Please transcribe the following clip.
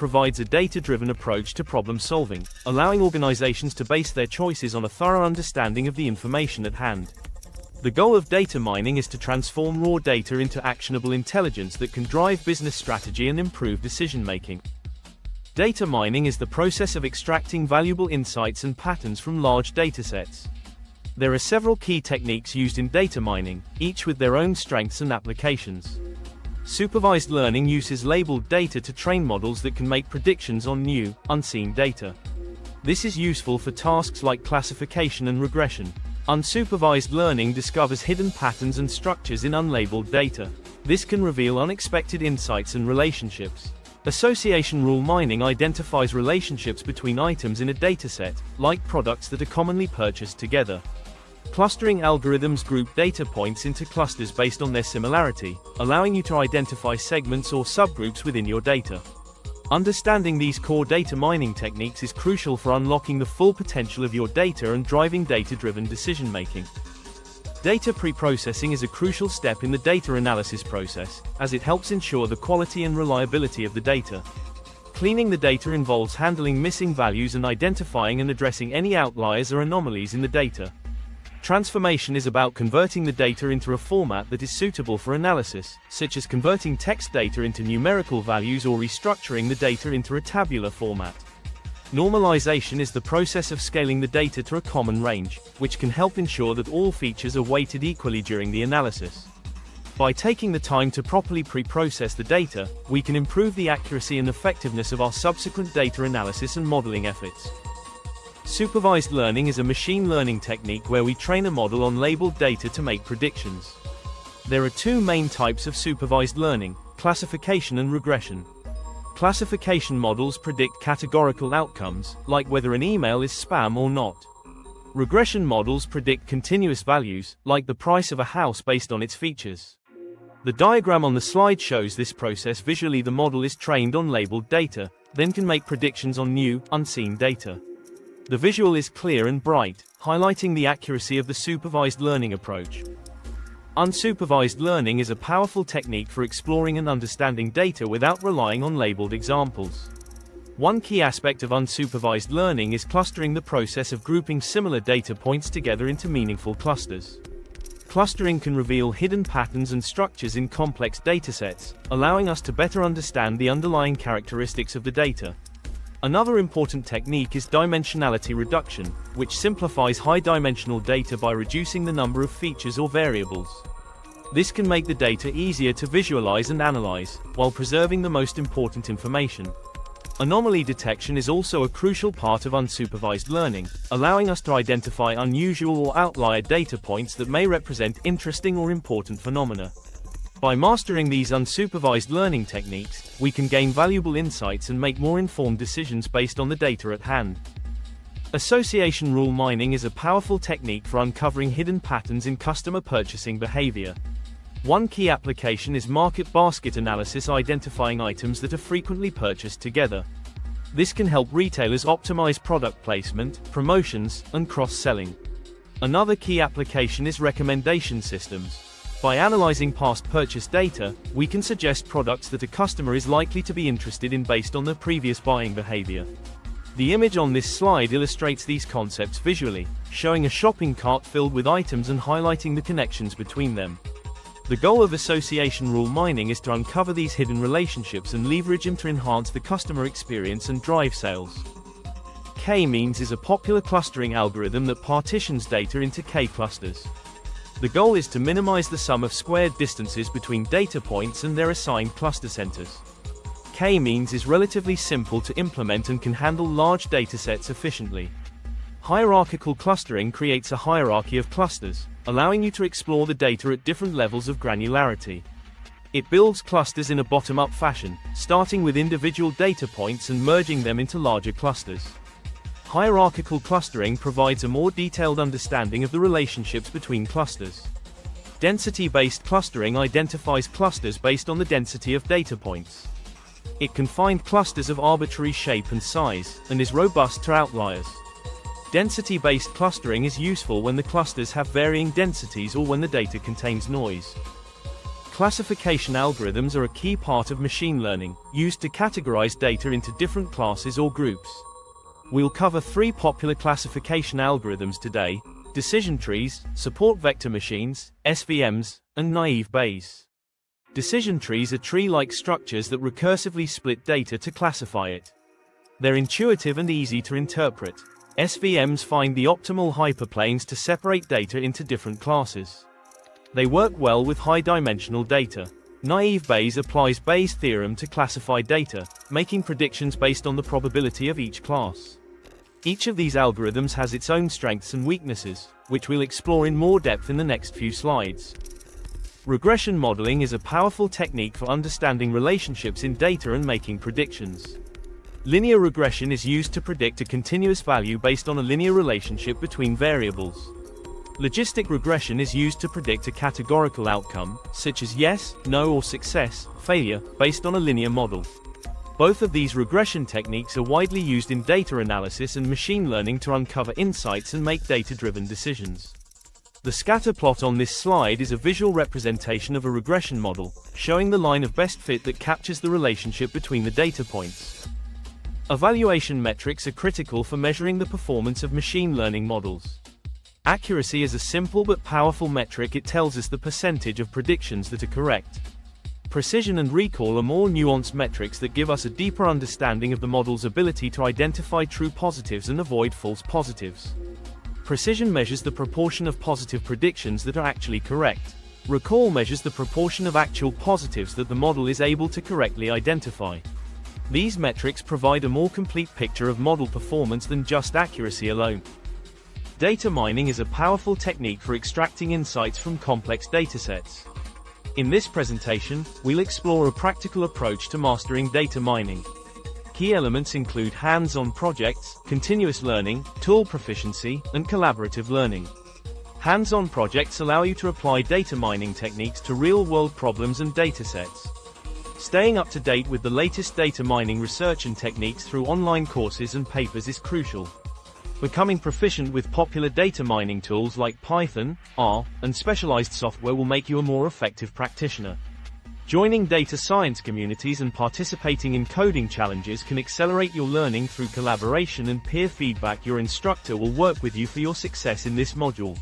provides a data-driven approach to problem-solving, allowing organizations to base their choices on a thorough understanding of the information at hand. The goal of data mining is to transform raw data into actionable intelligence that can drive business strategy and improve decision-making. Data mining is the process of extracting valuable insights and patterns from large datasets. There are several key techniques used in data mining, each with their own strengths and applications. Supervised learning uses labeled data to train models that can make predictions on new, unseen data. This is useful for tasks like classification and regression. Unsupervised learning discovers hidden patterns and structures in unlabeled data. This can reveal unexpected insights and relationships. Association rule mining identifies relationships between items in a dataset, like products that are commonly purchased together. Clustering algorithms group data points into clusters based on their similarity, allowing you to identify segments or subgroups within your data. Understanding these core data mining techniques is crucial for unlocking the full potential of your data and driving data-driven decision-making. Data pre-processing is a crucial step in the data analysis process, as it helps ensure the quality and reliability of the data. Cleaning the data involves handling missing values and identifying and addressing any outliers or anomalies in the data. Transformation is about converting the data into a format that is suitable for analysis, such as converting text data into numerical values or restructuring the data into a tabular format. Normalization is the process of scaling the data to a common range, which can help ensure that all features are weighted equally during the analysis. By taking the time to properly pre-process the data, we can improve the accuracy and effectiveness of our subsequent data analysis and modeling efforts. Supervised learning is a machine learning technique where we train a model on labeled data to make predictions. There are two main types of supervised learning: classification and regression. Classification models predict categorical outcomes, like whether an email is spam or not. Regression models predict continuous values, like the price of a house based on its features. The diagram on the slide shows this process visually. The model is trained on labeled data, then can make predictions on new, unseen data. The visual is clear and bright, highlighting the accuracy of the supervised learning approach. Unsupervised learning is a powerful technique for exploring and understanding data without relying on labeled examples. One key aspect of unsupervised learning is clustering, the process of grouping similar data points together into meaningful clusters. Clustering can reveal hidden patterns and structures in complex datasets, allowing us to better understand the underlying characteristics of the data. Another important technique is dimensionality reduction, which simplifies high-dimensional data by reducing the number of features or variables. This can make the data easier to visualize and analyze, while preserving the most important information. Anomaly detection is also a crucial part of unsupervised learning, allowing us to identify unusual or outlier data points that may represent interesting or important phenomena. By mastering these unsupervised learning techniques, we can gain valuable insights and make more informed decisions based on the data at hand. Association rule mining is a powerful technique for uncovering hidden patterns in customer purchasing behavior. One key application is market basket analysis, identifying items that are frequently purchased together. This can help retailers optimize product placement, promotions, and cross-selling. Another key application is recommendation systems. By analyzing past purchase data, we can suggest products that a customer is likely to be interested in based on their previous buying behavior. The image on this slide illustrates these concepts visually, showing a shopping cart filled with items and highlighting the connections between them. The goal of association rule mining is to uncover these hidden relationships and leverage them to enhance the customer experience and drive sales. K-means is a popular clustering algorithm that partitions data into K-clusters. The goal is to minimize the sum of squared distances between data points and their assigned cluster centers. K-means is relatively simple to implement and can handle large datasets efficiently. Hierarchical clustering creates a hierarchy of clusters, allowing you to explore the data at different levels of granularity. It builds clusters in a bottom-up fashion, starting with individual data points and merging them into larger clusters. Hierarchical clustering provides a more detailed understanding of the relationships between clusters. Density-based clustering identifies clusters based on the density of data points. It can find clusters of arbitrary shape and size, and is robust to outliers. Density-based clustering is useful when the clusters have varying densities or when the data contains noise. Classification algorithms are a key part of machine learning, used to categorize data into different classes or groups. We'll cover 3 popular classification algorithms today: decision trees, support vector machines, SVMs, and naive Bayes. Decision trees are tree-like structures that recursively split data to classify it. They're intuitive and easy to interpret. SVMs find the optimal hyperplanes to separate data into different classes. They work well with high-dimensional data. Naive Bayes applies Bayes' theorem to classify data, making predictions based on the probability of each class. Each of these algorithms has its own strengths and weaknesses, which we'll explore in more depth in the next few slides. Regression modeling is a powerful technique for understanding relationships in data and making predictions. Linear regression is used to predict a continuous value based on a linear relationship between variables. Logistic regression is used to predict a categorical outcome, such as yes, no, or success, failure, based on a linear model. Both of these regression techniques are widely used in data analysis and machine learning to uncover insights and make data-driven decisions. The scatter plot on this slide is a visual representation of a regression model, showing the line of best fit that captures the relationship between the data points. Evaluation metrics are critical for measuring the performance of machine learning models. Accuracy is a simple but powerful metric. It tells us the percentage of predictions that are correct. Precision and recall are more nuanced metrics that give us a deeper understanding of the model's ability to identify true positives and avoid false positives. Precision measures the proportion of positive predictions that are actually correct. Recall measures the proportion of actual positives that the model is able to correctly identify. These metrics provide a more complete picture of model performance than just accuracy alone. Data mining is a powerful technique for extracting insights from complex datasets. In this presentation, we'll explore a practical approach to mastering data mining. Key elements include hands-on projects, continuous learning, tool proficiency, and collaborative learning. Hands-on projects allow you to apply data mining techniques to real-world problems and datasets. Staying up to date with the latest data mining research and techniques through online courses and papers is crucial. Becoming proficient with popular data mining tools like Python, R, and specialized software will make you a more effective practitioner. Joining data science communities and participating in coding challenges can accelerate your learning through collaboration and peer feedback. Your instructor will work with you for your success in this module.